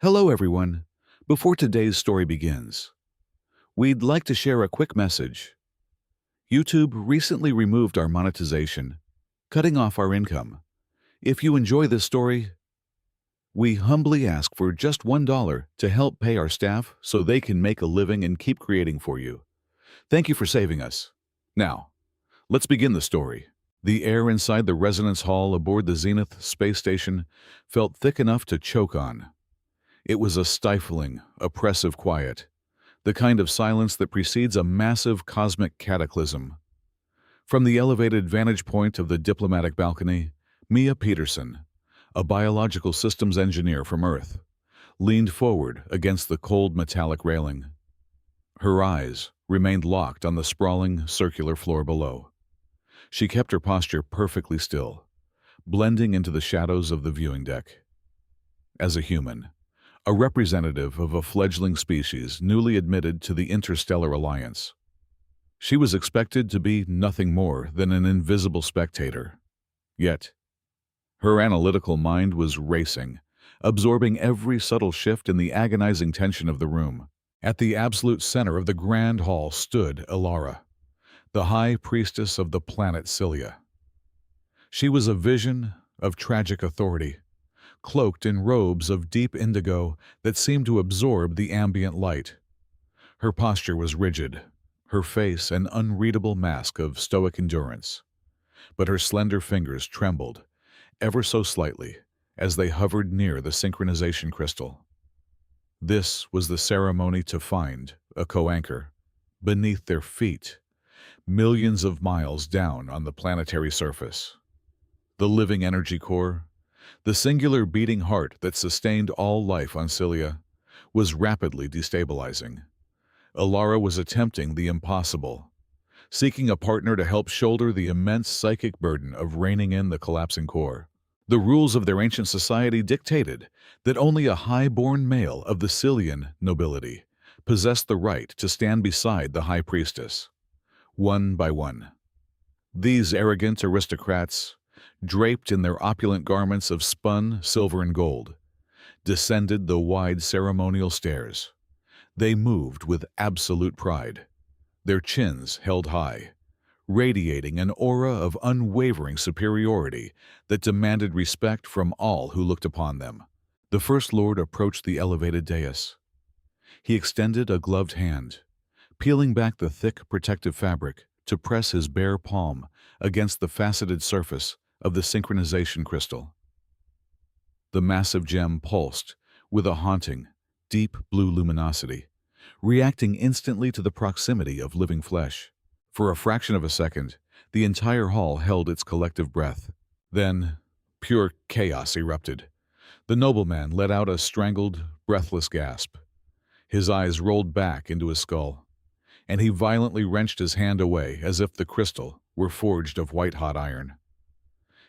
Hello, everyone. Before today's story begins, we'd like to share a quick message. YouTube recently removed our monetization, cutting off our income. If you enjoy this story, we humbly ask for just $1 to help pay our staff so they can make a living and keep creating for you. Thank you for saving us. Now, let's begin the story. The air inside the resonance hall aboard the Zenith space station felt thick enough to choke on. It was a stifling, oppressive quiet, the kind of silence that precedes a massive cosmic cataclysm. From the elevated vantage point of the diplomatic balcony, Mia Peterson, a biological systems engineer from Earth, leaned forward against the cold metallic railing. Her eyes remained locked on the sprawling, circular floor below. She kept her posture perfectly still, blending into the shadows of the viewing deck. As a human, a representative of a fledgling species newly admitted to the Interstellar Alliance, she was expected to be nothing more than an invisible spectator. Yet, her analytical mind was racing, absorbing every subtle shift in the agonizing tension of the room. At the absolute center of the grand hall stood Ilara, the high priestess of the planet Cilia. She was a vision of tragic authority, cloaked in robes of deep indigo that seemed to absorb the ambient light. Her posture was rigid, her face an unreadable mask of stoic endurance, but her slender fingers trembled, ever so slightly, as they hovered near the synchronization crystal. This was the ceremony to find a co-anchor beneath their feet, millions of miles down on the planetary surface. The living energy core, the singular beating heart that sustained all life on Cilia, was rapidly destabilizing. Ilara was attempting the impossible, seeking a partner to help shoulder the immense psychic burden of reining in the collapsing core. The rules of their ancient society dictated that only a high-born male of the Cilian nobility possessed the right to stand beside the high priestess. One by one, these arrogant aristocrats, draped in their opulent garments of spun silver and gold, descended the wide ceremonial stairs. They moved with absolute pride, their chins held high, radiating an aura of unwavering superiority that demanded respect from all who looked upon them. The First Lord approached the elevated dais. He extended a gloved hand, peeling back the thick protective fabric to press his bare palm against the faceted surface of the synchronization crystal. The massive gem pulsed with a haunting, deep blue luminosity, reacting instantly to the proximity of living flesh. For a fraction of a second, the entire hall held its collective breath. Then, pure chaos erupted. The nobleman let out a strangled, breathless gasp. His eyes rolled back into his skull, and he violently wrenched his hand away as if the crystal were forged of white-hot iron.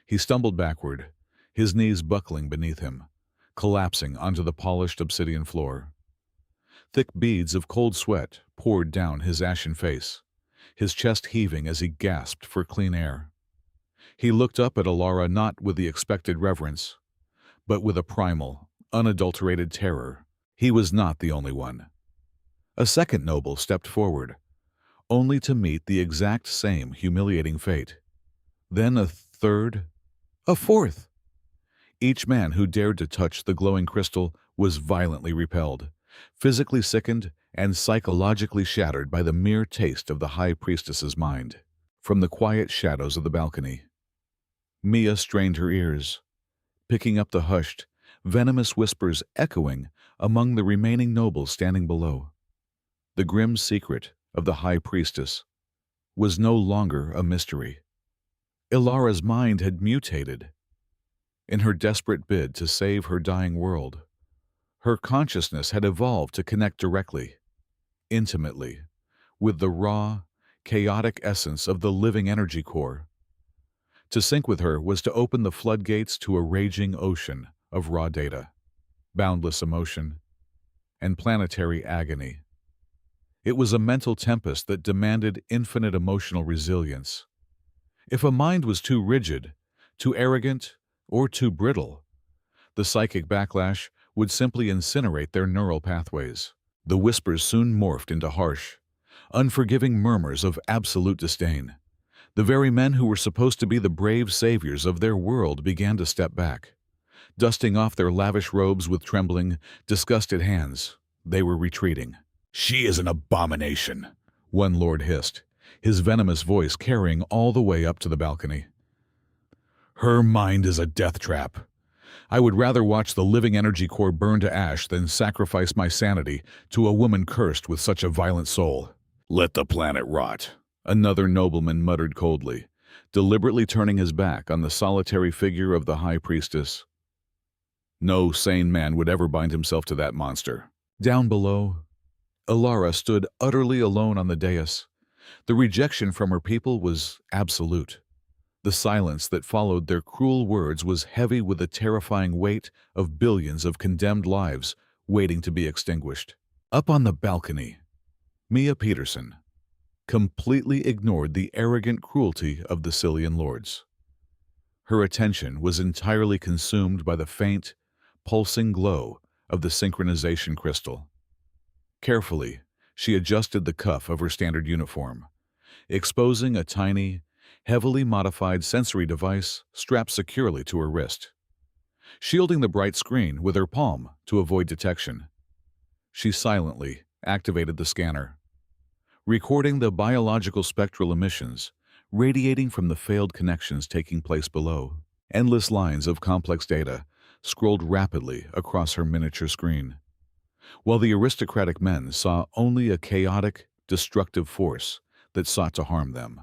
He stumbled backward, his knees buckling beneath him, collapsing onto the polished obsidian floor. Thick beads of cold sweat poured down his ashen face, his chest heaving as he gasped for clean air. He looked up at Ilara not with the expected reverence, but with a primal, unadulterated terror. He was not the only one. A second noble stepped forward, only to meet the exact same humiliating fate. Then a third, a fourth. Each man who dared to touch the glowing crystal was violently repelled, physically sickened and psychologically shattered by the mere taste of the high priestess's mind. From the quiet shadows of the balcony, Mia strained her ears, picking up the hushed, venomous whispers echoing among the remaining nobles standing below. The grim secret of the high priestess was no longer a mystery. Ilara's mind had mutated. In her desperate bid to save her dying world, her consciousness had evolved to connect directly, intimately, with the raw, chaotic essence of the living energy core. To sync with her was to open the floodgates to a raging ocean of raw data, boundless emotion, and planetary agony. It was a mental tempest that demanded infinite emotional resilience. If a mind was too rigid, too arrogant, or too brittle, the psychic backlash would simply incinerate their neural pathways. The whispers soon morphed into harsh, unforgiving murmurs of absolute disdain. The very men who were supposed to be the brave saviors of their world began to step back. Dusting off their lavish robes with trembling, disgusted hands, they were retreating. "She is an abomination," one lord hissed, his venomous voice carrying all the way up to the balcony. "Her mind is a death trap. I would rather watch the living energy core burn to ash than sacrifice my sanity to a woman cursed with such a violent soul." "Let the planet rot," another nobleman muttered coldly, deliberately turning his back on the solitary figure of the high priestess. No sane man would ever bind himself to that monster. Down below, Ilara stood utterly alone on the dais. The rejection from her people was absolute. The silence that followed their cruel words was heavy with the terrifying weight of billions of condemned lives waiting to be extinguished. Up on the balcony, Mia Peterson completely ignored the arrogant cruelty of the Cillian lords. Her attention was entirely consumed by the faint, pulsing glow of the synchronization crystal. Carefully, she adjusted the cuff of her standard uniform, exposing a tiny, heavily modified sensory device strapped securely to her wrist. Shielding the bright screen with her palm to avoid detection, she silently activated the scanner, recording the biological spectral emissions radiating from the failed connections taking place below. Endless lines of complex data scrolled rapidly across her miniature screen, while the aristocratic men saw only a chaotic, destructive force that sought to harm them.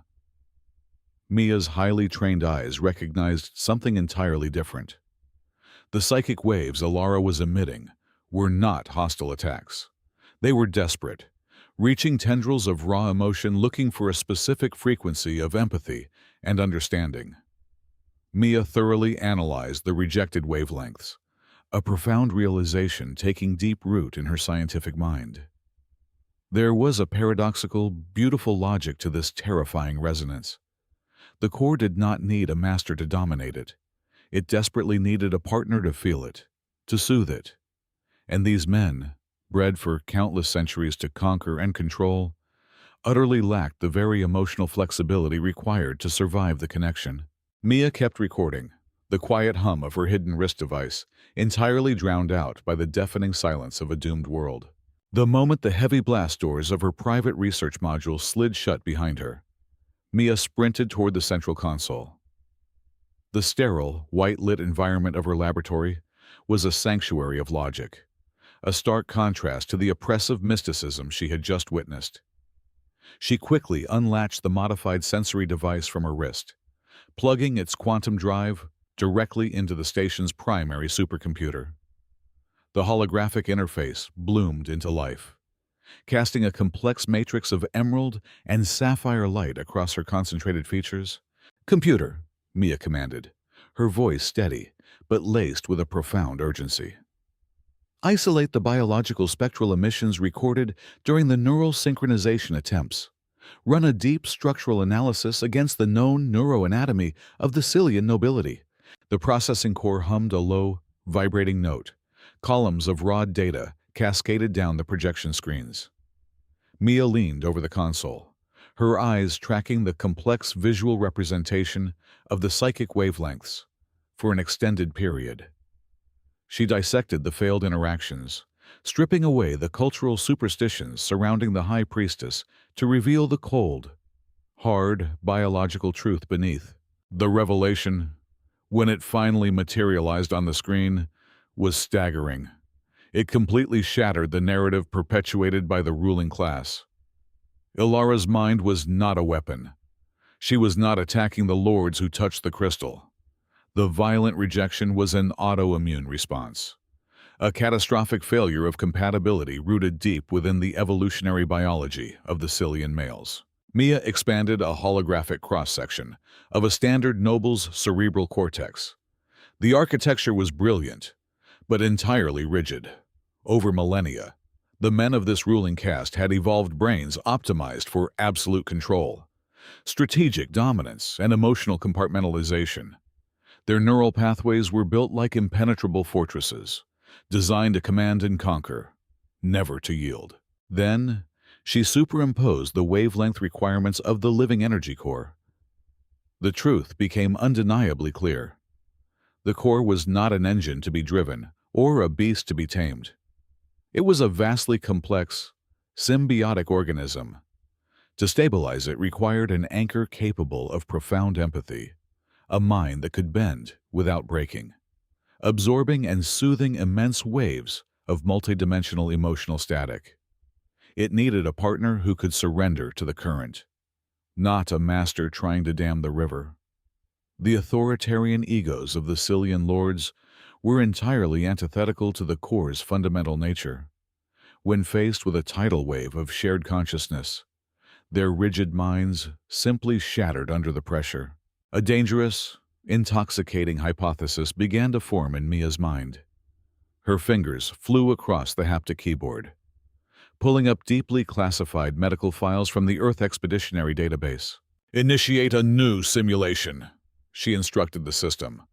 Mia's highly trained eyes recognized something entirely different. The psychic waves Ilara was emitting were not hostile attacks. They were desperate, reaching tendrils of raw emotion looking for a specific frequency of empathy and understanding. Mia thoroughly analyzed the rejected wavelengths, a profound realization taking deep root in her scientific mind. There was a paradoxical, beautiful logic to this terrifying resonance. The core did not need a master to dominate it. It desperately needed a partner to feel it, to soothe it. And these men, bred for countless centuries to conquer and control, utterly lacked the very emotional flexibility required to survive the connection. Mia kept recording, the quiet hum of her hidden wrist device entirely drowned out by the deafening silence of a doomed world. The moment the heavy blast doors of her private research module slid shut behind her, Mia sprinted toward the central console. The sterile, white-lit environment of her laboratory was a sanctuary of logic, a stark contrast to the oppressive mysticism she had just witnessed. She quickly unlatched the modified sensory device from her wrist, plugging its quantum drive directly into the station's primary supercomputer. The holographic interface bloomed into life, casting a complex matrix of emerald and sapphire light across her concentrated features. "Computer," Mia commanded, her voice steady but laced with a profound urgency. "Isolate the biological spectral emissions recorded during the neural synchronization attempts. Run a deep structural analysis against the known neuroanatomy of the Cillian nobility." The processing core hummed a low, vibrating note. Columns of raw data cascaded down the projection screens. Mia leaned over the console, her eyes tracking the complex visual representation of the psychic wavelengths for an extended period. She dissected the failed interactions, stripping away the cultural superstitions surrounding the High Priestess to reveal the cold, hard, biological truth beneath. The revelation, when it finally materialized on the screen, was staggering. It completely shattered the narrative perpetuated by the ruling class. Ilara's mind was not a weapon. She was not attacking the lords who touched the crystal. The violent rejection was an autoimmune response, a catastrophic failure of compatibility rooted deep within the evolutionary biology of the Cillian males. Mia expanded a holographic cross-section of a standard noble's cerebral cortex. The architecture was brilliant, but entirely rigid. Over millennia, the men of this ruling caste had evolved brains optimized for absolute control, strategic dominance, and emotional compartmentalization. Their neural pathways were built like impenetrable fortresses, designed to command and conquer, never to yield. Then, she superimposed the wavelength requirements of the living energy core. The truth became undeniably clear. The core was not an engine to be driven or a beast to be tamed. It was a vastly complex, symbiotic organism. To stabilize it required an anchor capable of profound empathy, a mind that could bend without breaking, absorbing and soothing immense waves of multidimensional emotional static. It needed a partner who could surrender to the current, not a master trying to dam the river. The authoritarian egos of the Cillian lords were entirely antithetical to the core's fundamental nature. When faced with a tidal wave of shared consciousness, their rigid minds simply shattered under the pressure. A dangerous, intoxicating hypothesis began to form in Mia's mind. Her fingers flew across the haptic keyboard, pulling up deeply classified medical files from the Earth Expeditionary Database. "Initiate a new simulation," she instructed the system,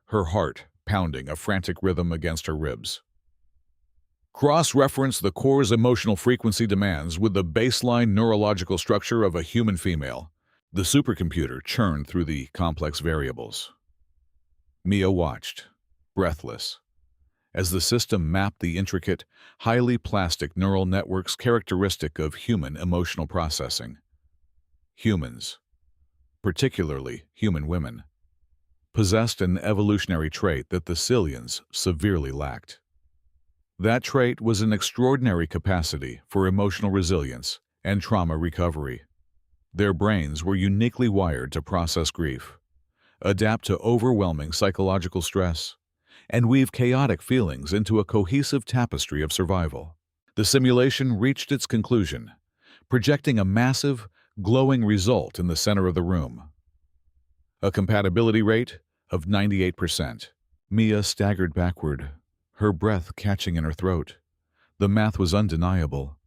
her heart pounding a frantic rhythm against her ribs. "Cross-reference the core's emotional frequency demands with the baseline neurological structure of a human female." The supercomputer churned through the complex variables. Mia watched, breathless, as the system mapped the intricate, highly plastic neural networks characteristic of human emotional processing. Humans, particularly human women, possessed an evolutionary trait that the Cillians severely lacked. That trait was an extraordinary capacity for emotional resilience and trauma recovery. Their brains were uniquely wired to process grief, adapt to overwhelming psychological stress, and weave chaotic feelings into a cohesive tapestry of survival. The simulation reached its conclusion, projecting a massive, glowing result in the center of the room. A compatibility rate of 98%. Mia staggered backward, her breath catching in her throat. The math was undeniable.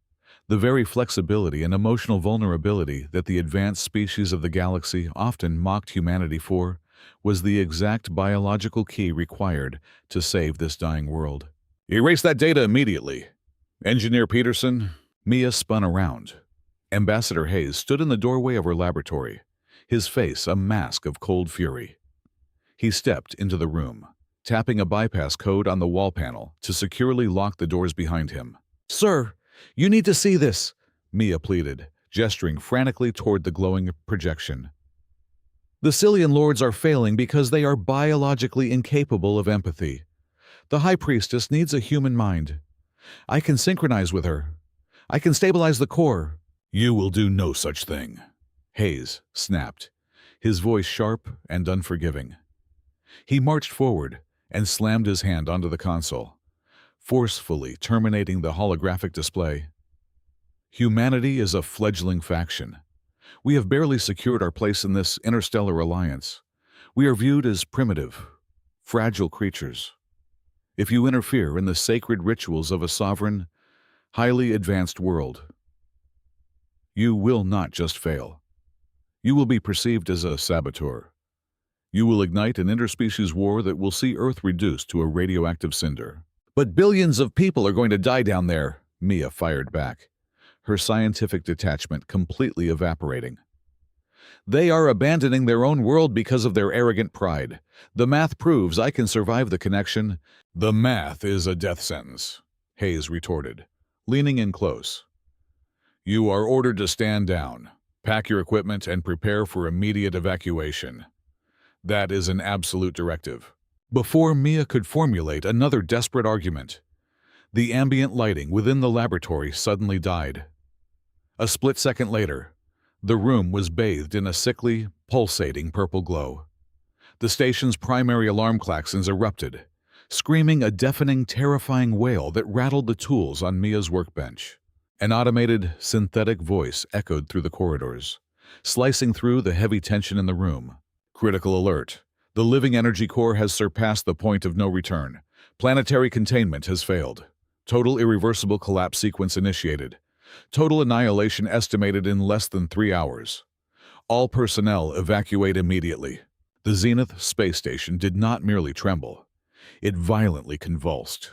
The very flexibility and emotional vulnerability that the advanced species of the galaxy often mocked humanity for was the exact biological key required to save this dying world. "Erase that data immediately. Engineer Peterson." Mia spun around. Ambassador Hayes stood in the doorway of her laboratory, his face a mask of cold fury. He stepped into the room, tapping a bypass code on the wall panel to securely lock the doors behind him. "Sir, you need to see this," Mia pleaded, gesturing frantically toward the glowing projection. "The Cillian lords are failing because they are biologically incapable of empathy. The High Priestess needs a human mind. I can synchronize with her. I can stabilize the core." "You will do no such thing," Hayes snapped, his voice sharp and unforgiving. He marched forward and slammed his hand onto the console, forcefully terminating the holographic display. "Humanity is a fledgling faction. We have barely secured our place in this interstellar alliance. We are viewed as primitive, fragile creatures. If you interfere in the sacred rituals of a sovereign, highly advanced world, you will not just fail. You will be perceived as a saboteur. You will ignite an interspecies war that will see Earth reduced to a radioactive cinder." "But billions of people are going to die down there," Mia fired back, her scientific detachment completely evaporating. "They are abandoning their own world because of their arrogant pride. The math proves I can survive the connection." "The math is a death sentence," Hayes retorted, leaning in close. "You are ordered to stand down, pack your equipment, and prepare for immediate evacuation. That is an absolute directive." Before Mia could formulate another desperate argument, the ambient lighting within the laboratory suddenly died. A split second later, the room was bathed in a sickly, pulsating purple glow. The station's primary alarm klaxons erupted, screaming a deafening, terrifying wail that rattled the tools on Mia's workbench. An automated, synthetic voice echoed through the corridors, slicing through the heavy tension in the room. "Critical alert. The living energy core has surpassed the point of no return. Planetary containment has failed. Total irreversible collapse sequence initiated. Total annihilation estimated in less than 3 hours. All personnel evacuate immediately." The Zenith space station did not merely tremble. It violently convulsed.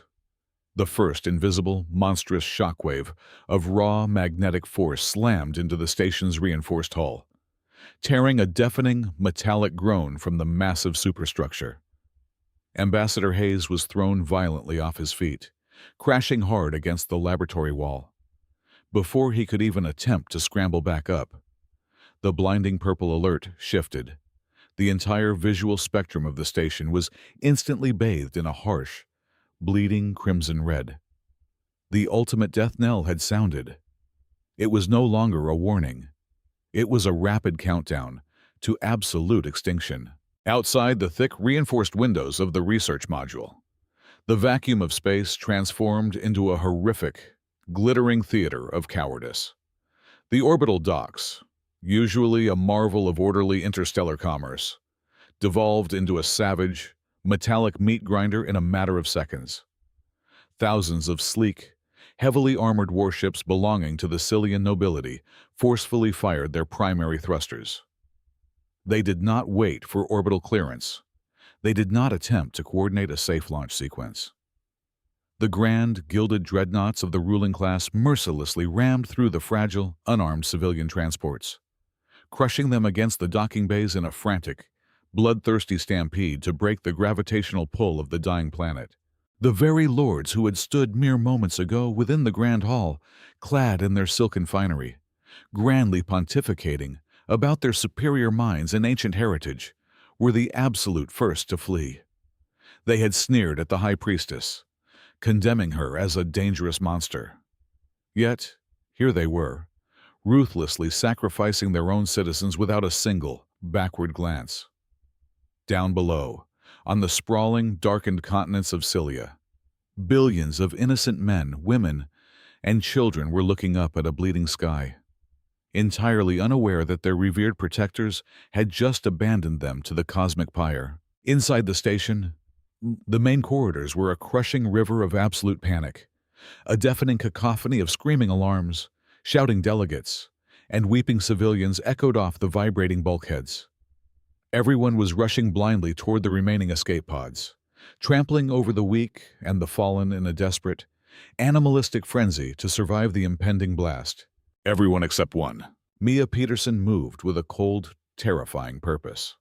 The first invisible, monstrous shockwave of raw magnetic force slammed into the station's reinforced hull, tearing a deafening, metallic groan from the massive superstructure. Ambassador Hayes was thrown violently off his feet, crashing hard against the laboratory wall. Before he could even attempt to scramble back up, the blinding purple alert shifted. The entire visual spectrum of the station was instantly bathed in a harsh, bleeding crimson red. The ultimate death knell had sounded. It was no longer a warning. It was a rapid countdown to absolute extinction. Outside the thick, reinforced windows of the research module, the vacuum of space transformed into a horrific, glittering theater of cowardice. The orbital docks, usually a marvel of orderly interstellar commerce, devolved into a savage, metallic meat grinder in a matter of seconds. Thousands of sleek, heavily armored warships belonging to the Cillian nobility forcefully fired their primary thrusters. They did not wait for orbital clearance. They did not attempt to coordinate a safe launch sequence. The grand, gilded dreadnoughts of the ruling class mercilessly rammed through the fragile, unarmed civilian transports, crushing them against the docking bays in a frantic, bloodthirsty stampede to break the gravitational pull of the dying planet. The very lords who had stood mere moments ago within the grand hall, clad in their silken finery, grandly pontificating about their superior minds and ancient heritage, were the absolute first to flee. They had sneered at the High Priestess, condemning her as a dangerous monster. Yet, here they were, ruthlessly sacrificing their own citizens without a single backward glance. Down below, on the sprawling, darkened continents of Cilia, billions of innocent men, women, and children were looking up at a bleeding sky, entirely unaware that their revered protectors had just abandoned them to the cosmic pyre. Inside the station, the main corridors were a crushing river of absolute panic, a deafening cacophony of screaming alarms, shouting delegates, and weeping civilians echoed off the vibrating bulkheads. Everyone was rushing blindly toward the remaining escape pods, trampling over the weak and the fallen in a desperate, animalistic frenzy to survive the impending blast. Everyone except one. Mia Peterson moved with a cold, terrifying purpose.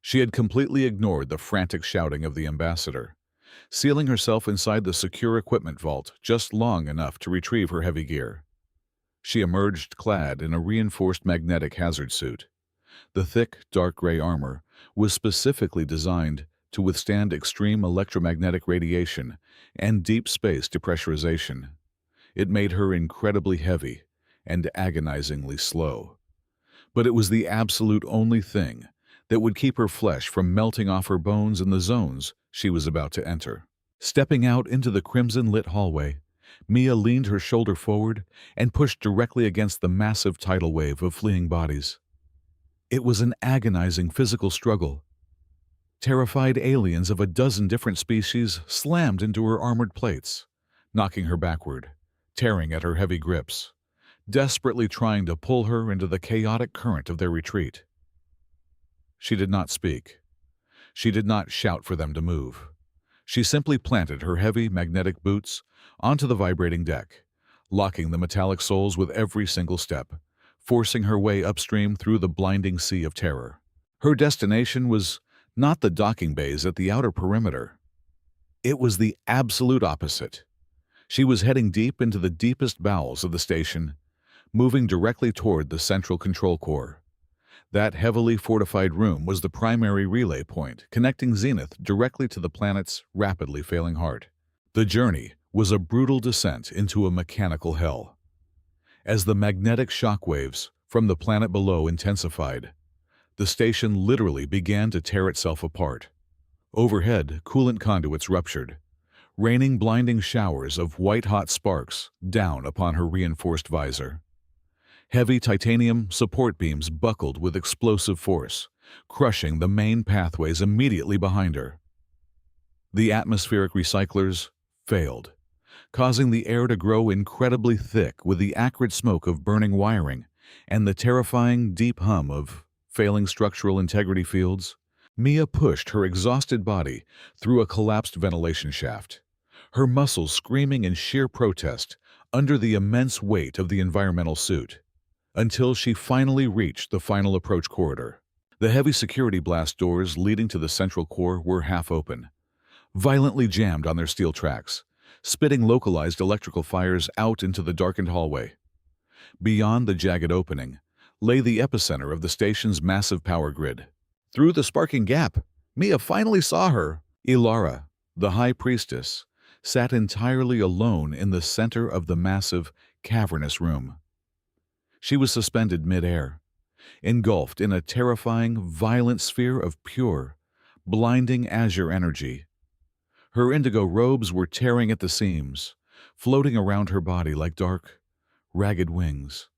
She had completely ignored the frantic shouting of the ambassador, sealing herself inside the secure equipment vault just long enough to retrieve her heavy gear. She emerged clad in a reinforced magnetic hazard suit. The thick, dark gray armor was specifically designed to withstand extreme electromagnetic radiation and deep space depressurization. It made her incredibly heavy and agonizingly slow. But it was the absolute only thing that would keep her flesh from melting off her bones in the zones she was about to enter. Stepping out into the crimson-lit hallway, Mia leaned her shoulder forward and pushed directly against the massive tidal wave of fleeing bodies. It was an agonizing physical struggle. Terrified aliens of a dozen different species slammed into her armored plates, knocking her backward, tearing at her heavy grips, desperately trying to pull her into the chaotic current of their retreat. She did not speak. She did not shout for them to move. She simply planted her heavy magnetic boots onto the vibrating deck, locking the metallic soles with every single step, forcing her way upstream through the blinding sea of terror. Her destination was not the docking bays at the outer perimeter. It was the absolute opposite. She was heading deep into the deepest bowels of the station, moving directly toward the central control core. That heavily fortified room was the primary relay point, connecting Zenith directly to the planet's rapidly failing heart. The journey was a brutal descent into a mechanical hell. As the magnetic shock waves from the planet below intensified, the station literally began to tear itself apart. Overhead, coolant conduits ruptured, raining blinding showers of white-hot sparks down upon her reinforced visor. Heavy titanium support beams buckled with explosive force, crushing the main pathways immediately behind her. The atmospheric recyclers failed, causing the air to grow incredibly thick with the acrid smoke of burning wiring and the terrifying deep hum of failing structural integrity fields. Mia pushed her exhausted body through a collapsed ventilation shaft, her muscles screaming in sheer protest under the immense weight of the environmental suit, until she finally reached the final approach corridor. The heavy security blast doors leading to the central core were half open, violently jammed on their steel tracks, spitting localized electrical fires out into the darkened hallway. Beyond the jagged opening lay the epicenter of the station's massive power grid. Through the sparking gap, Mia finally saw her. Ilara, the High Priestess, sat entirely alone in the center of the massive, cavernous room. She was suspended mid-air, engulfed in a terrifying, violent sphere of pure, blinding azure energy. Her indigo robes were tearing at the seams, floating around her body like dark, ragged wings.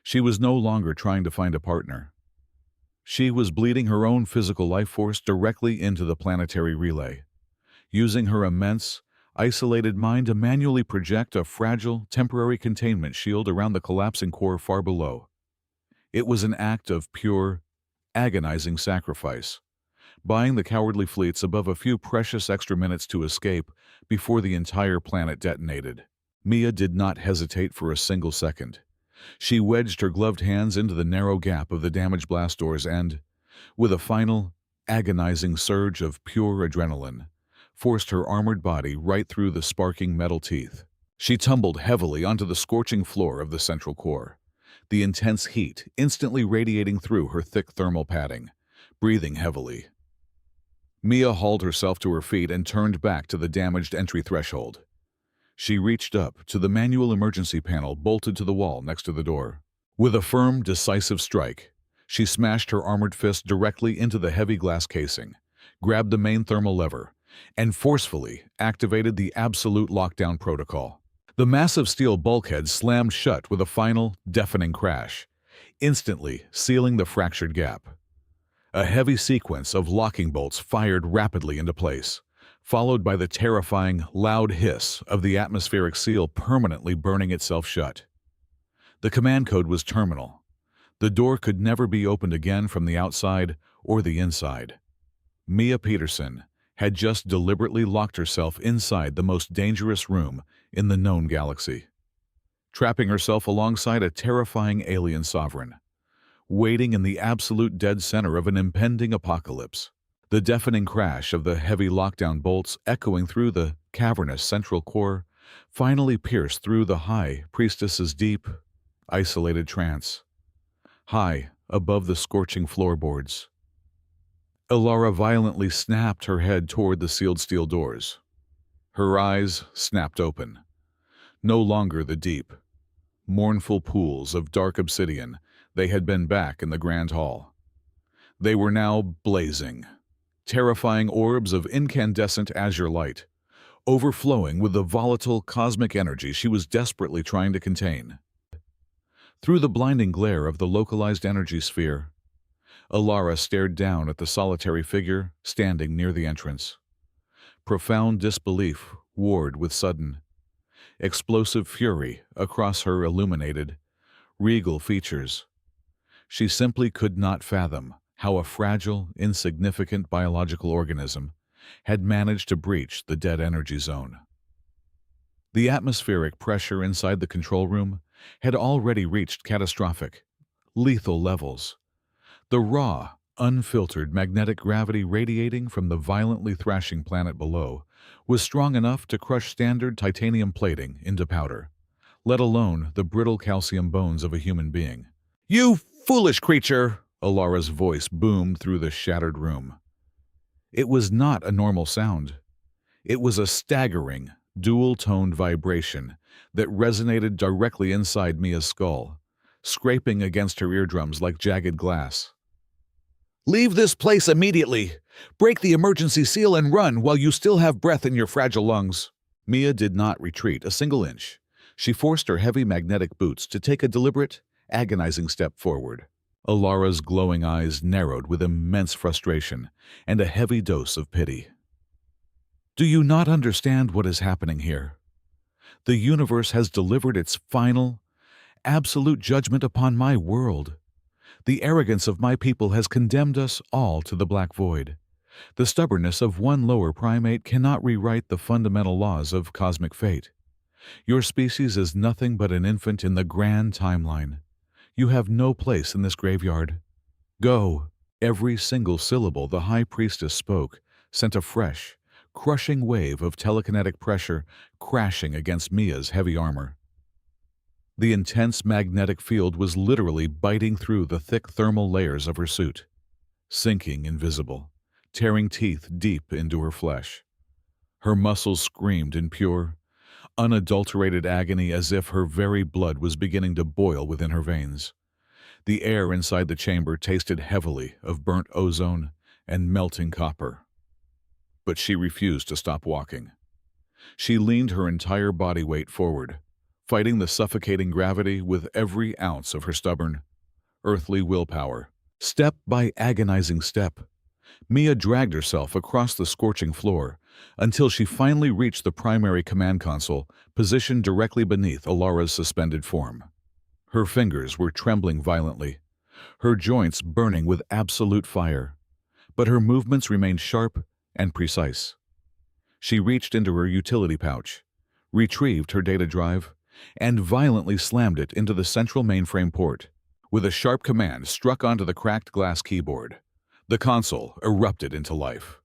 She was no longer trying to find a partner. She was bleeding her own physical life force directly into the planetary relay, using her immense, isolated mind to manually project a fragile, temporary containment shield around the collapsing core far below. It was an act of pure, agonizing sacrifice, buying the cowardly fleets above a few precious extra minutes to escape before the entire planet detonated. Mia did not hesitate for a single second. She wedged her gloved hands into the narrow gap of the damaged blast doors and, with a final, agonizing surge of pure adrenaline, forced her armored body right through the sparking metal teeth. She tumbled heavily onto the scorching floor of the central core, the intense heat instantly radiating through her thick thermal padding, breathing heavily. Mia hauled herself to her feet and turned back to the damaged entry threshold. She reached up to the manual emergency panel bolted to the wall next to the door. With a firm, decisive strike, she smashed her armored fist directly into the heavy glass casing, grabbed the main thermal lever, and forcefully activated the absolute lockdown protocol. The massive steel bulkhead slammed shut with a final, deafening crash, instantly sealing the fractured gap. A heavy sequence of locking bolts fired rapidly into place, followed by the terrifying, loud hiss of the atmospheric seal permanently burning itself shut. The command code was terminal. The door could never be opened again from the outside or the inside. Mia Peterson had just deliberately locked herself inside the most dangerous room in the known galaxy, trapping herself alongside a terrifying alien sovereign, waiting in the absolute dead center of an impending apocalypse. The deafening crash of the heavy lockdown bolts echoing through the cavernous central core finally pierced through the High Priestess's deep, isolated trance. High above the scorching floorboards, Ilara violently snapped her head toward the sealed steel doors. Her eyes snapped open. No longer the deep, mournful pools of dark obsidian they had been back in the Grand Hall. They were now blazing, terrifying orbs of incandescent azure light, overflowing with the volatile cosmic energy she was desperately trying to contain. Through the blinding glare of the localized energy sphere, Ilara stared down at the solitary figure standing near the entrance. Profound disbelief warred with sudden, explosive fury across her illuminated, regal features. She simply could not fathom how a fragile, insignificant biological organism had managed to breach the dead energy zone. The atmospheric pressure inside the control room had already reached catastrophic, lethal levels. The raw, unfiltered magnetic gravity radiating from the violently thrashing planet below was strong enough to crush standard titanium plating into powder, let alone the brittle calcium bones of a human being. "You foolish creature!" Ilara's voice boomed through the shattered room. It was not a normal sound. It was a staggering, dual-toned vibration that resonated directly inside Mia's skull, scraping against her eardrums like jagged glass. "Leave this place immediately! Break the emergency seal and run while you still have breath in your fragile lungs!" Mia did not retreat a single inch. She forced her heavy magnetic boots to take a deliberate, agonizing step forward. Ilara's glowing eyes narrowed with immense frustration and a heavy dose of pity. "Do you not understand what is happening here? The universe has delivered its final, absolute judgment upon my world. The arrogance of my people has condemned us all to the black void. The stubbornness of one lower primate cannot rewrite the fundamental laws of cosmic fate. Your species is nothing but an infant in the grand timeline. You have no place in this graveyard. Go. Every single syllable the high priestess spoke sent a fresh, crushing wave of telekinetic pressure crashing against Mia's heavy armor. The intense magnetic field was literally biting through the thick thermal layers of her suit, sinking invisible, tearing teeth deep into her flesh. Her muscles screamed in pure, unadulterated agony as if her very blood was beginning to boil within her veins. The air inside the chamber tasted heavily of burnt ozone and melting copper. But she refused to stop walking. She leaned her entire body weight forward, fighting the suffocating gravity with every ounce of her stubborn, earthly willpower. Step by agonizing step, Mia dragged herself across the scorching floor until she finally reached the primary command console, positioned directly beneath Alara's suspended form. Her fingers were trembling violently, her joints burning with absolute fire, but her movements remained sharp and precise. She reached into her utility pouch, retrieved her data drive, and violently slammed it into the central mainframe port. With a sharp command struck onto the cracked glass keyboard, the console erupted into life.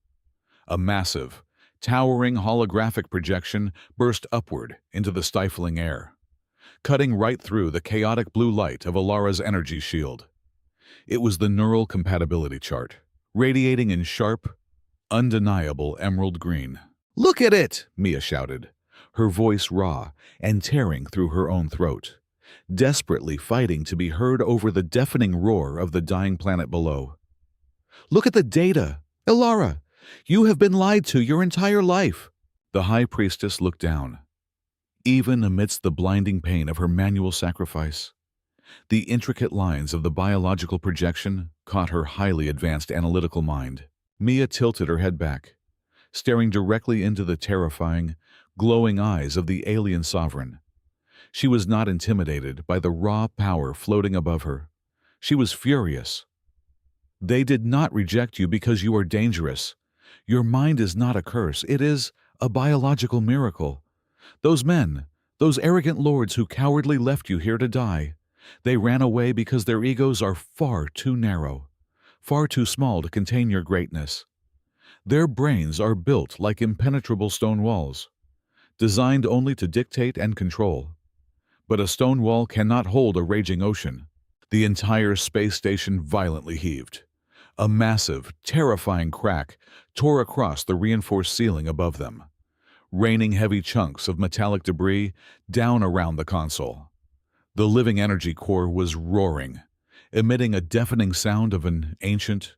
A massive, towering holographic projection burst upward into the stifling air, cutting right through the chaotic blue light of Alara's energy shield. It was the neural compatibility chart, radiating in sharp, undeniable emerald green. "Look at it!" Mia shouted, her voice raw and tearing through her own throat, desperately fighting to be heard over the deafening roar of the dying planet below. "Look at the data! Alara, you have been lied to your entire life!" The High Priestess looked down. Even amidst the blinding pain of her manual sacrifice, the intricate lines of the biological projection caught her highly advanced analytical mind. Mia tilted her head back, staring directly into the terrifying, glowing eyes of the alien sovereign. She was not intimidated by the raw power floating above her. She was furious. "They did not reject you because you are dangerous. Your mind is not a curse. It is a biological miracle. Those men, those arrogant lords who cowardly left you here to die, they ran away because their egos are far too narrow, far too small to contain your greatness. Their brains are built like impenetrable stone walls, designed only to dictate and control. But a stone wall cannot hold a raging ocean." The entire space station violently heaved. A massive, terrifying crack tore across the reinforced ceiling above them, raining heavy chunks of metallic debris down around the console. The living energy core was roaring, emitting a deafening sound of an ancient,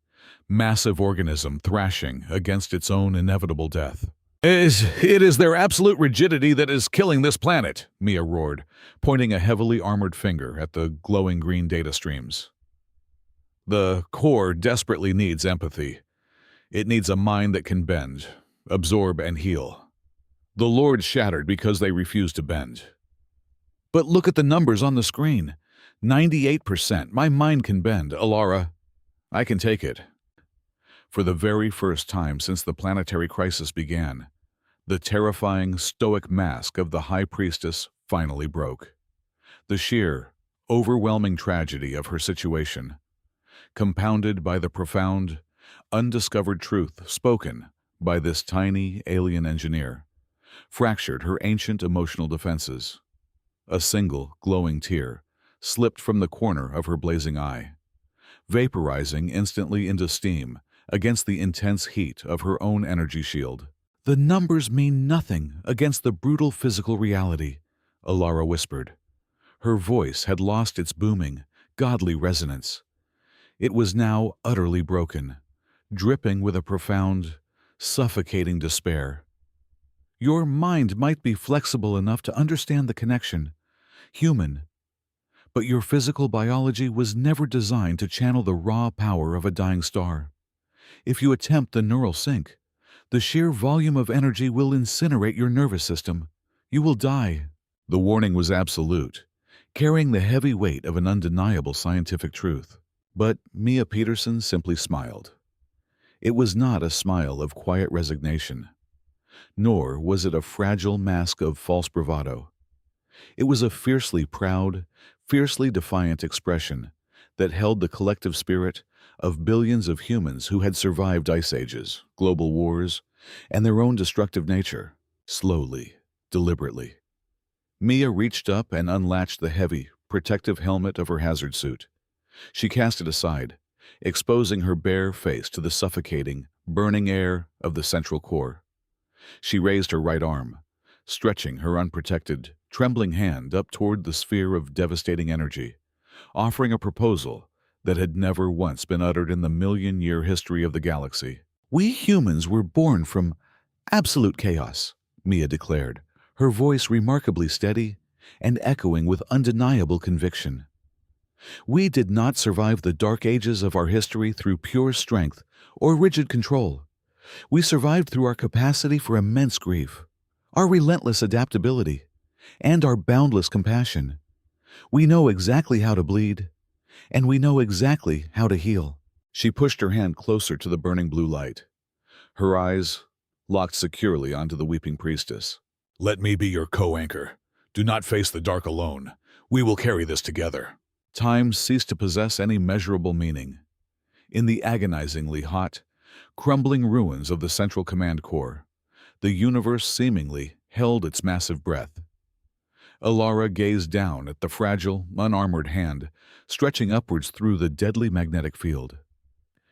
massive organism thrashing against its own inevitable death. It is their absolute rigidity that is killing this planet," Mia roared, pointing a heavily armored finger at the glowing green data streams. "The core desperately needs empathy. It needs a mind that can bend, absorb, and heal. The Lord shattered because they refused to bend." "But look at the numbers on the screen. 98%. My mind can bend, Alara. I can take it." For the very first time since the planetary crisis began, the terrifying, stoic mask of the High Priestess finally broke. The sheer, overwhelming tragedy of her situation, compounded by the profound, undiscovered truth spoken by this tiny alien engineer, fractured her ancient emotional defenses. A single, glowing tear slipped from the corner of her blazing eye, vaporizing instantly into steam against the intense heat of her own energy shield. "The numbers mean nothing against the brutal physical reality," Alara whispered. Her voice had lost its booming, godly resonance. It was now utterly broken, dripping with a profound, suffocating despair. "Your mind might be flexible enough to understand the connection, human, but your physical biology was never designed to channel the raw power of a dying star. If you attempt the neural sync, the sheer volume of energy will incinerate your nervous system. You will die." The warning was absolute, carrying the heavy weight of an undeniable scientific truth. But Mia Peterson simply smiled. It was not a smile of quiet resignation, nor was it a fragile mask of false bravado. It was a fiercely proud, fiercely defiant expression that held the collective spirit of billions of humans who had survived ice ages, global wars, and their own destructive nature. Slowly, deliberately, Mia reached up and unlatched the heavy, protective helmet of her hazard suit. She cast it aside, exposing her bare face to the suffocating, burning air of the central core. She raised her right arm, stretching her unprotected, trembling hand up toward the sphere of devastating energy, offering a proposal that had never once been uttered in the million-year history of the galaxy. "We humans were born from absolute chaos," Mia declared, her voice remarkably steady and echoing with undeniable conviction. "We did not survive the dark ages of our history through pure strength or rigid control. We survived through our capacity for immense grief, our relentless adaptability, and our boundless compassion. We know exactly how to bleed, and we know exactly how to heal." She pushed her hand closer to the burning blue light, her eyes locked securely onto the weeping priestess. "Let me be your co-anchor. Do not face the dark alone. We will carry this together." Time ceased to possess any measurable meaning. In the agonizingly hot, crumbling ruins of the Central Command Core, the universe seemingly held its massive breath. Alara gazed down at the fragile, unarmored hand stretching upwards through the deadly magnetic field.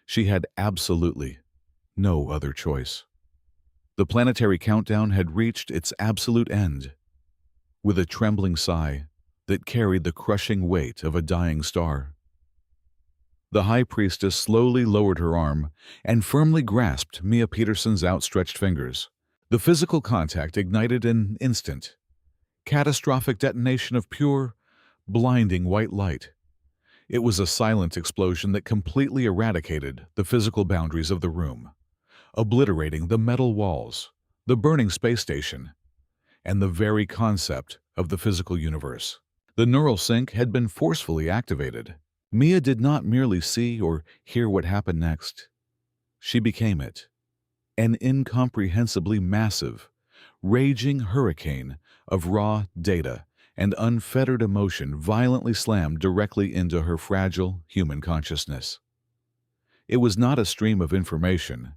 She had absolutely no other choice. The planetary countdown had reached its absolute end. With a trembling sigh that carried the crushing weight of a dying star, the High Priestess slowly lowered her arm and firmly grasped Mia Peterson's outstretched fingers. The physical contact ignited an instant, catastrophic detonation of pure, blinding white light. It was a silent explosion that completely eradicated the physical boundaries of the room, obliterating the metal walls, the burning space station, and the very concept of the physical universe. The neural sync had been forcefully activated. Mia did not merely see or hear what happened next. She became it, an incomprehensibly massive, raging hurricane of raw data and unfettered emotion violently slammed directly into her fragile human consciousness. It was not a stream of information.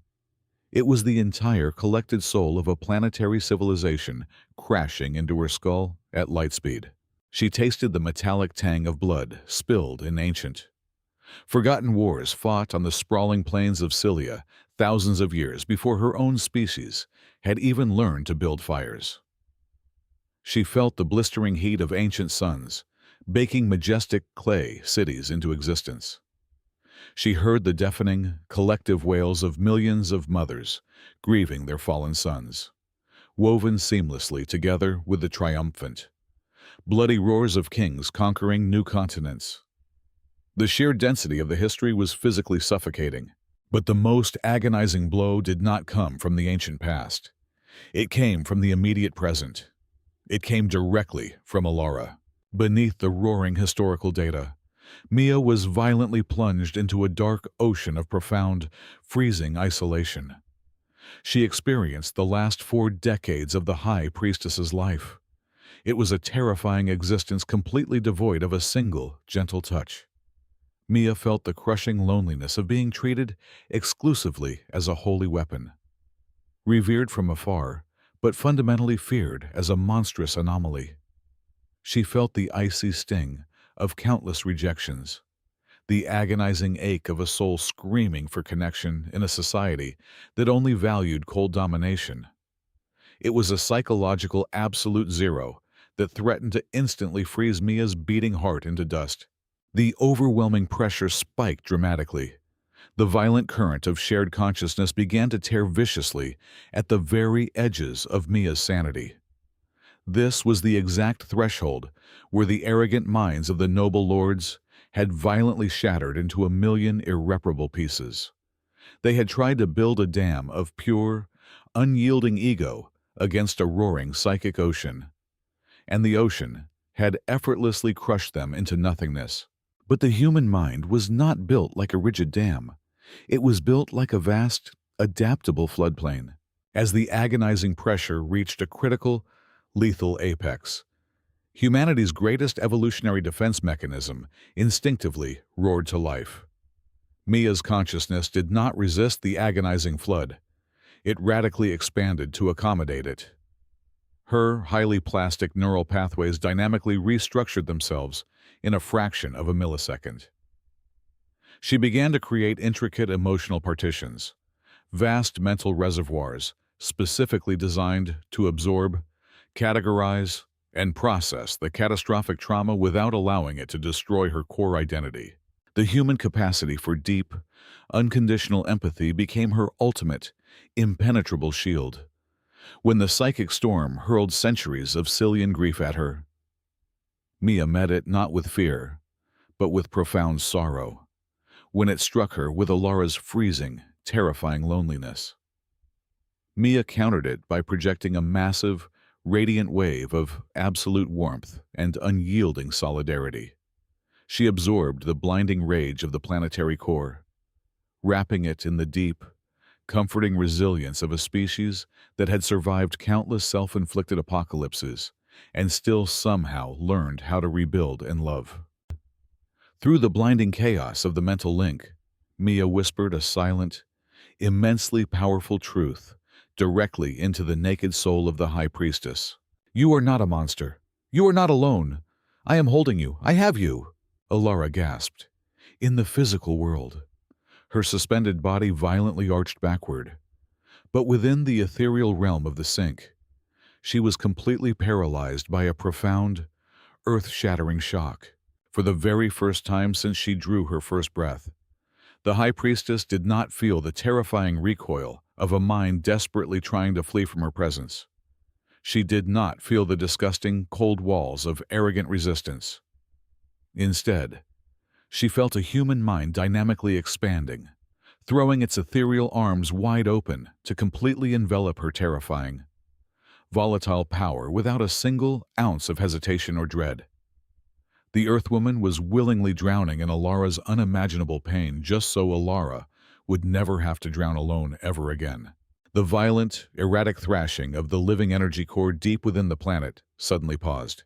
It was the entire collected soul of a planetary civilization crashing into her skull at light speed. She tasted the metallic tang of blood spilled in ancient, forgotten wars fought on the sprawling plains of Cilia thousands of years before her own species had even learned to build fires. She felt the blistering heat of ancient suns, baking majestic clay cities into existence. She heard the deafening, collective wails of millions of mothers grieving their fallen sons, woven seamlessly together with the triumphant, bloody roars of kings conquering new continents. The sheer density of the history was physically suffocating, but the most agonizing blow did not come from the ancient past. It came from the immediate present. It came directly from Alara. Beneath the roaring historical data, Mia was violently plunged into a dark ocean of profound, freezing isolation. She experienced the last 4 decades of the High Priestess's life. It was a terrifying existence completely devoid of a single gentle touch. Mia felt the crushing loneliness of being treated exclusively as a holy weapon, revered from afar, but fundamentally feared as a monstrous anomaly. She felt the icy sting of countless rejections, the agonizing ache of a soul screaming for connection in a society that only valued cold domination. It was a psychological absolute zero that threatened to instantly freeze Mia's beating heart into dust. The overwhelming pressure spiked dramatically. The violent current of shared consciousness began to tear viciously at the very edges of Mia's sanity. This was the exact threshold where the arrogant minds of the noble lords had violently shattered into a million irreparable pieces. They had tried to build a dam of pure, unyielding ego against a roaring psychic ocean, and the ocean had effortlessly crushed them into nothingness. But the human mind was not built like a rigid dam. It was built like a vast, adaptable floodplain. As the agonizing pressure reached a critical, lethal apex, humanity's greatest evolutionary defense mechanism instinctively roared to life. Mia's consciousness did not resist the agonizing flood. It radically expanded to accommodate it. Her highly plastic neural pathways dynamically restructured themselves in a fraction of a millisecond. She began to create intricate emotional partitions, vast mental reservoirs specifically designed to absorb, categorize, and process the catastrophic trauma without allowing it to destroy her core identity. The human capacity for deep, unconditional empathy became her ultimate, impenetrable shield. When the psychic storm hurled centuries of Sicilian grief at her, Mia met it not with fear, but with profound sorrow. When it struck her with Alara's freezing, terrifying loneliness, Mia countered it by projecting a massive, radiant wave of absolute warmth and unyielding solidarity. She absorbed the blinding rage of the planetary core, wrapping it in the deep, comforting resilience of a species that had survived countless self-inflicted apocalypses and still somehow learned how to rebuild and love. Through the blinding chaos of the mental link, Mia whispered a silent, immensely powerful truth directly into the naked soul of the High Priestess. "You are not a monster. You are not alone. I am holding you. I have you," Alara gasped. In the physical world, her suspended body violently arched backward. But within the ethereal realm of the sink, she was completely paralyzed by a profound, earth-shattering shock. For the very first time since she drew her first breath, the High Priestess did not feel the terrifying recoil of a mind desperately trying to flee from her presence. She did not feel the disgusting, cold walls of arrogant resistance. Instead, she felt a human mind dynamically expanding, throwing its ethereal arms wide open to completely envelop her terrifying, volatile power without a single ounce of hesitation or dread. The Earthwoman was willingly drowning in Alara's unimaginable pain just so Alara would never have to drown alone ever again. The violent, erratic thrashing of the living energy core deep within the planet suddenly paused.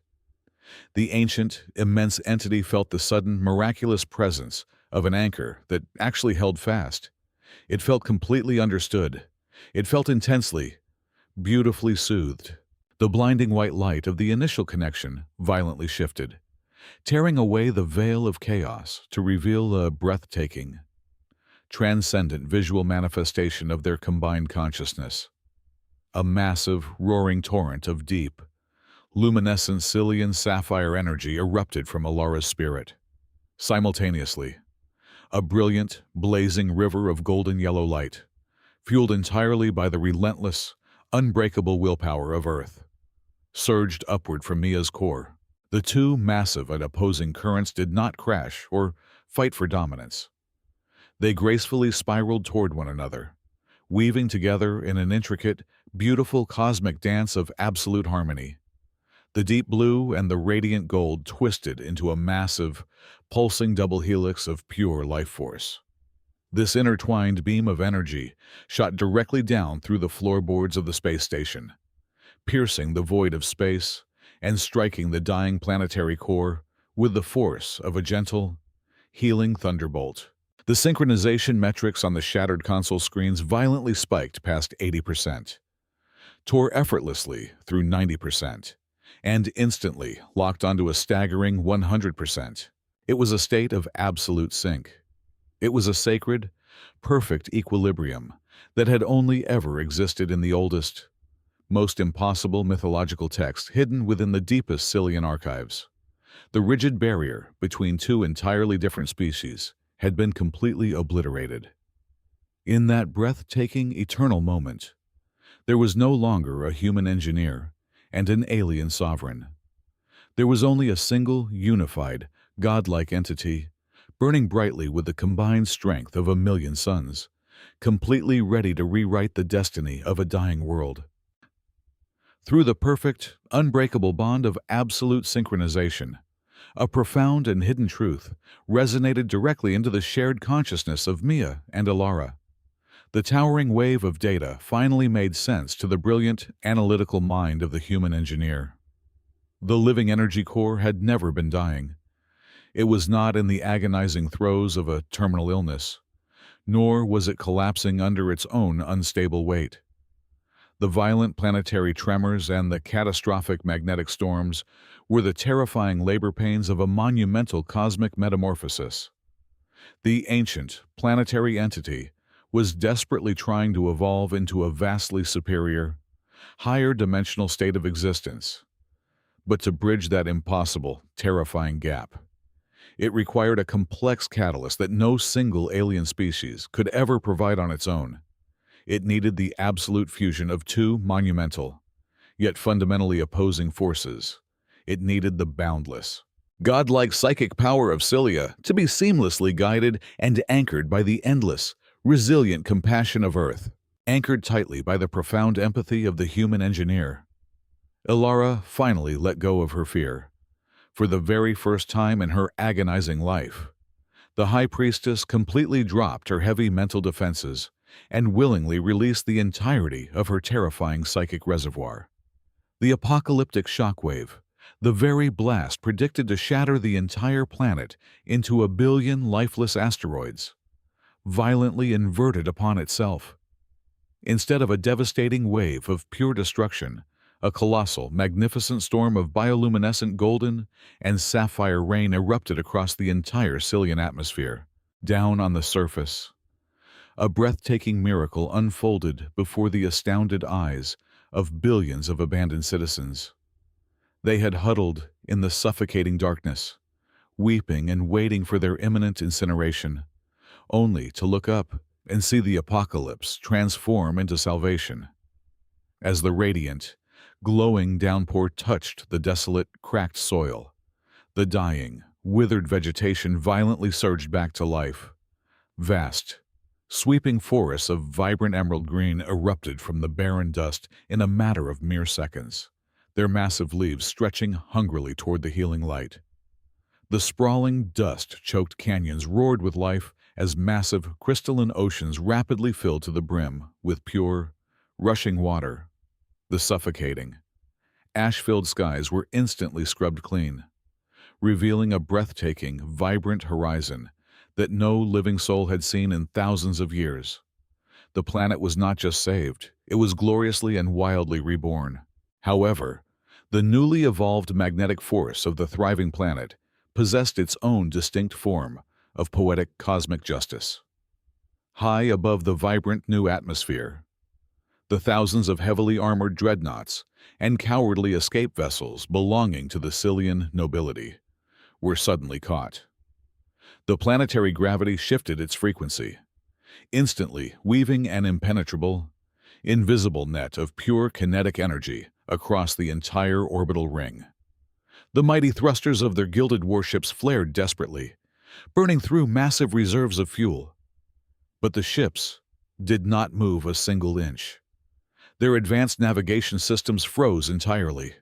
The ancient, immense entity felt the sudden, miraculous presence of an anchor that actually held fast. It felt completely understood. It felt intensely, beautifully soothed. The blinding white light of the initial connection violently shifted, tearing away the veil of chaos to reveal a breathtaking, transcendent visual manifestation of their combined consciousness. A massive, roaring torrent of deep, luminescent Sicilian sapphire energy erupted from Alara's spirit. Simultaneously, a brilliant, blazing river of golden yellow light, fueled entirely by the relentless, unbreakable willpower of Earth, surged upward from Mia's core. The two massive and opposing currents did not crash or fight for dominance. They gracefully spiraled toward one another, weaving together in an intricate, beautiful cosmic dance of absolute harmony. The deep blue and the radiant gold twisted into a massive, pulsing double helix of pure life force. This intertwined beam of energy shot directly down through the floorboards of the space station, piercing the void of space and striking the dying planetary core with the force of a gentle, healing thunderbolt. The synchronization metrics on the shattered console screens violently spiked past 80%, tore effortlessly through 90%, and instantly locked onto a staggering 100%. It was a state of absolute sync. It was a sacred, perfect equilibrium that had only ever existed in the oldest, most impossible mythological text hidden within the deepest Sicilian archives. The rigid barrier between two entirely different species had been completely obliterated. In that breathtaking, eternal moment, there was no longer a human engineer and an alien sovereign. There was only a single, unified, godlike entity, burning brightly with the combined strength of a million suns, completely ready to rewrite the destiny of a dying world. Through the perfect, unbreakable bond of absolute synchronization, A profound and hidden truth resonated directly into the shared consciousness of Mia and Alara. The towering wave of data finally made sense to the brilliant, analytical mind of the human engineer. The living energy core had never been dying. It was not in the agonizing throes of a terminal illness, nor was it collapsing under its own unstable weight. The violent planetary tremors and the catastrophic magnetic storms were the terrifying labor pains of a monumental cosmic metamorphosis. The ancient, planetary entity was desperately trying to evolve into a vastly superior, higher dimensional state of existence. But to bridge that impossible, terrifying gap, it required a complex catalyst that no single alien species could ever provide on its own. It needed the absolute fusion of two monumental, yet fundamentally opposing forces. It needed the boundless, godlike psychic power of Cilia to be seamlessly guided and anchored by the endless, resilient compassion of Earth, anchored tightly by the profound empathy of the human engineer. Alara finally let go of her fear. For the very first time in her agonizing life, the High Priestess completely dropped her heavy mental defenses and willingly released the entirety of her terrifying psychic reservoir. The apocalyptic shockwave, the very blast predicted to shatter the entire planet into a billion lifeless asteroids, violently inverted upon itself. Instead of a devastating wave of pure destruction, a colossal, magnificent storm of bioluminescent golden and sapphire rain erupted across the entire Cilian atmosphere. Down on the surface, a breathtaking miracle unfolded before the astounded eyes of billions of abandoned citizens. They had huddled in the suffocating darkness, weeping and waiting for their imminent incineration, only to look up and see the apocalypse transform into salvation. As the radiant, glowing downpour touched the desolate, cracked soil, the dying, withered vegetation violently surged back to life. Vast, sweeping forests of vibrant emerald green erupted from the barren dust in a matter of mere seconds, their massive leaves stretching hungrily toward the healing light. The sprawling, dust-choked canyons roared with life as massive, crystalline oceans rapidly filled to the brim with pure, rushing water. The suffocating, ash-filled skies were instantly scrubbed clean, revealing a breathtaking, vibrant horizon that no living soul had seen in thousands of years. The planet was not just saved, it was gloriously and wildly reborn. However, the newly evolved magnetic force of the thriving planet possessed its own distinct form of poetic cosmic justice. High above the vibrant new atmosphere, the thousands of heavily armored dreadnoughts and cowardly escape vessels belonging to the Cilian nobility were suddenly caught. The planetary gravity shifted its frequency, instantly weaving an impenetrable, invisible net of pure kinetic energy across the entire orbital ring. The mighty thrusters of their gilded warships flared desperately, burning through massive reserves of fuel. But the ships did not move a single inch. Their advanced navigation systems froze entirely.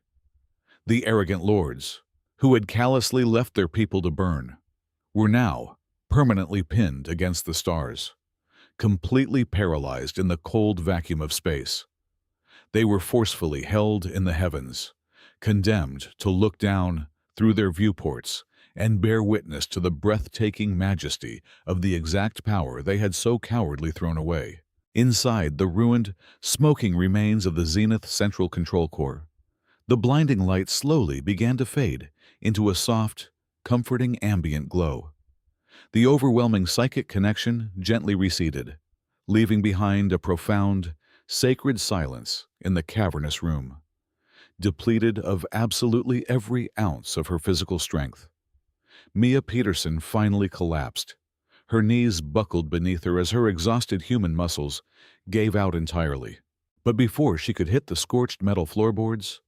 The arrogant lords, who had callously left their people to burn, were now permanently pinned against the stars, completely paralyzed in the cold vacuum of space. They were forcefully held in the heavens, condemned to look down through their viewports and bear witness to the breathtaking majesty of the exact power they had so cowardly thrown away. Inside the ruined, smoking remains of the Zenith Central Control Core, the blinding light slowly began to fade into a soft, comforting ambient glow. The overwhelming psychic connection gently receded, leaving behind a profound, sacred silence in the cavernous room, depleted of absolutely every ounce of her physical strength. Mia Peterson finally collapsed. Her knees buckled beneath her as her exhausted human muscles gave out entirely. But before she could hit the scorched metal floorboards,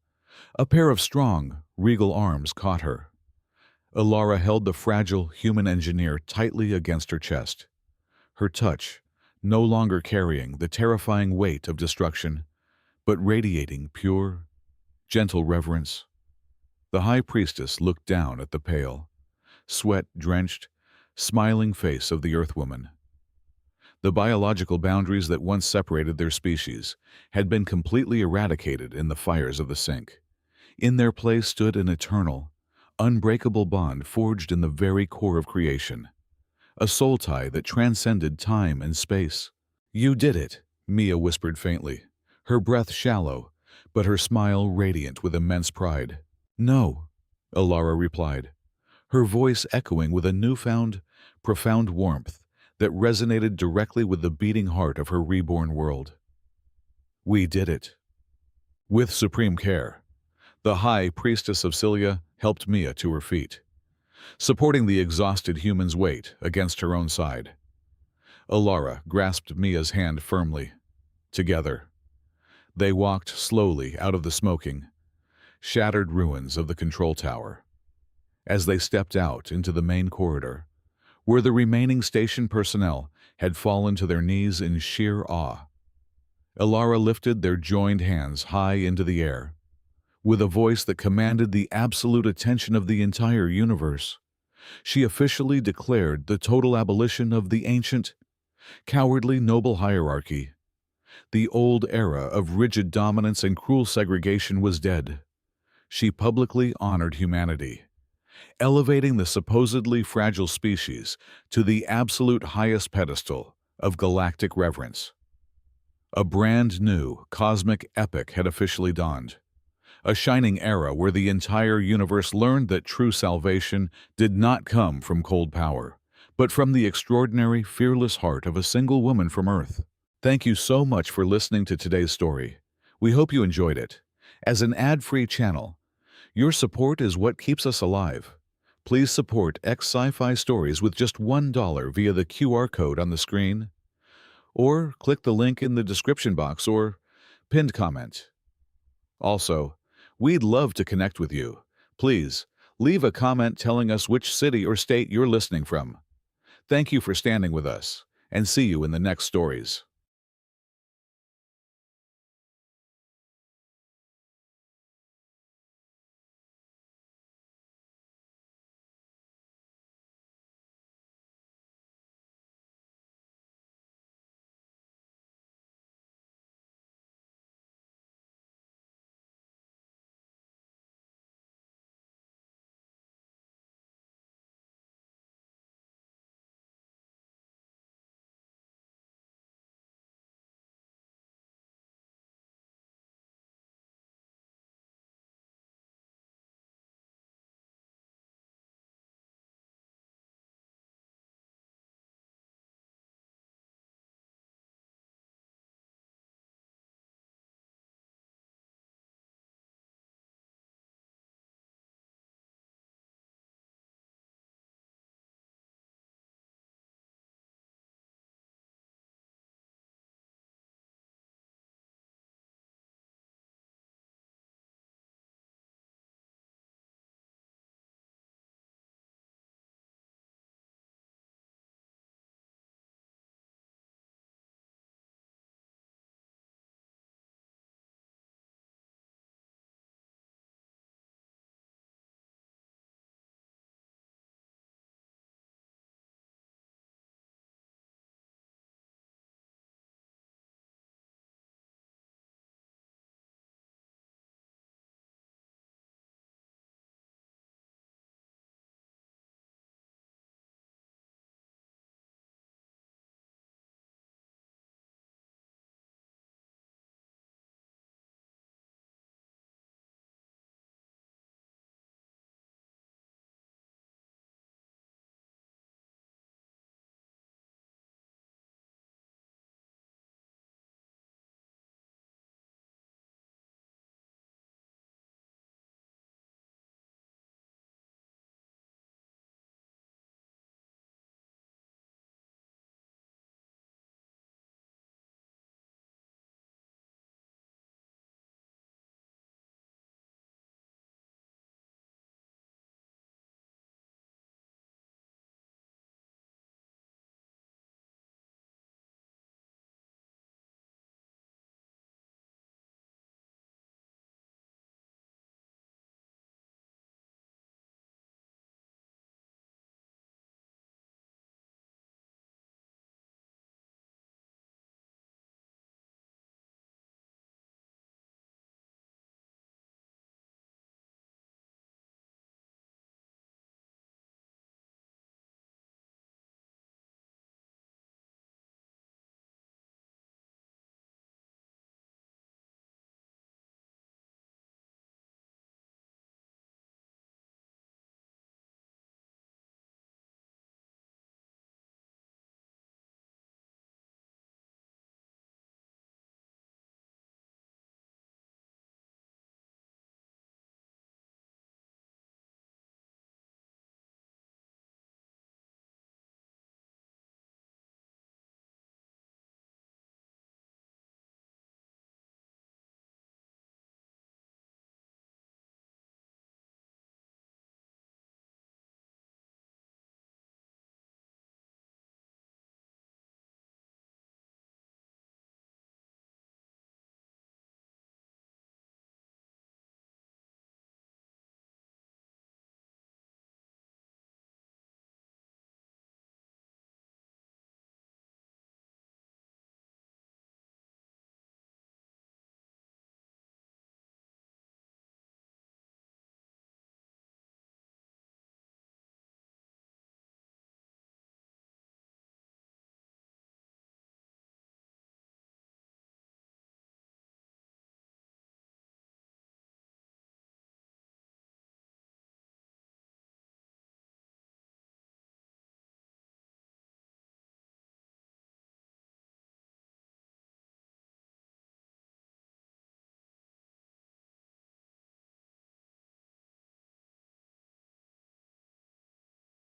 a pair of strong, regal arms caught her. Alara held the fragile human engineer tightly against her chest, her touch no longer carrying the terrifying weight of destruction, but radiating pure, gentle reverence. The high priestess looked down at the pale, sweat-drenched, smiling face of the Earthwoman. The biological boundaries that once separated their species had been completely eradicated in the fires of the sink. In their place stood an eternal, unbreakable bond forged in the very core of creation, a soul tie that transcended time and space. "You did it," Mia whispered faintly, her breath shallow, but her smile radiant with immense pride. "No," Alara replied, her voice echoing with a newfound, profound warmth that resonated directly with the beating heart of her reborn world. "We did it." With supreme care, the high priestess of Cilia helped Mia to her feet, supporting the exhausted human's weight against her own side. Alara grasped Mia's hand firmly. Together, they walked slowly out of the smoking, shattered ruins of the control tower. As they stepped out into the main corridor, where the remaining station personnel had fallen to their knees in sheer awe, Alara lifted their joined hands high into the air. With a voice that commanded the absolute attention of the entire universe, she officially declared the total abolition of the ancient, cowardly noble hierarchy. The old era of rigid dominance and cruel segregation was dead. She publicly honored humanity, elevating the supposedly fragile species to the absolute highest pedestal of galactic reverence. A brand new cosmic epic had officially dawned, a shining era where the entire universe learned that true salvation did not come from cold power, but from the extraordinary, fearless heart of a single woman from Earth. Thank you so much for listening to today's story. We hope you enjoyed it. As an ad-free channel, your support is what keeps us alive. Please support Sci-Fi stories with just $1 via the QR code on the screen, or click the link in the description box or pinned comment. Also, we'd love to connect with you. Please, leave a comment telling us which city or state you're listening from. Thank you for standing with us, and see you in the next stories.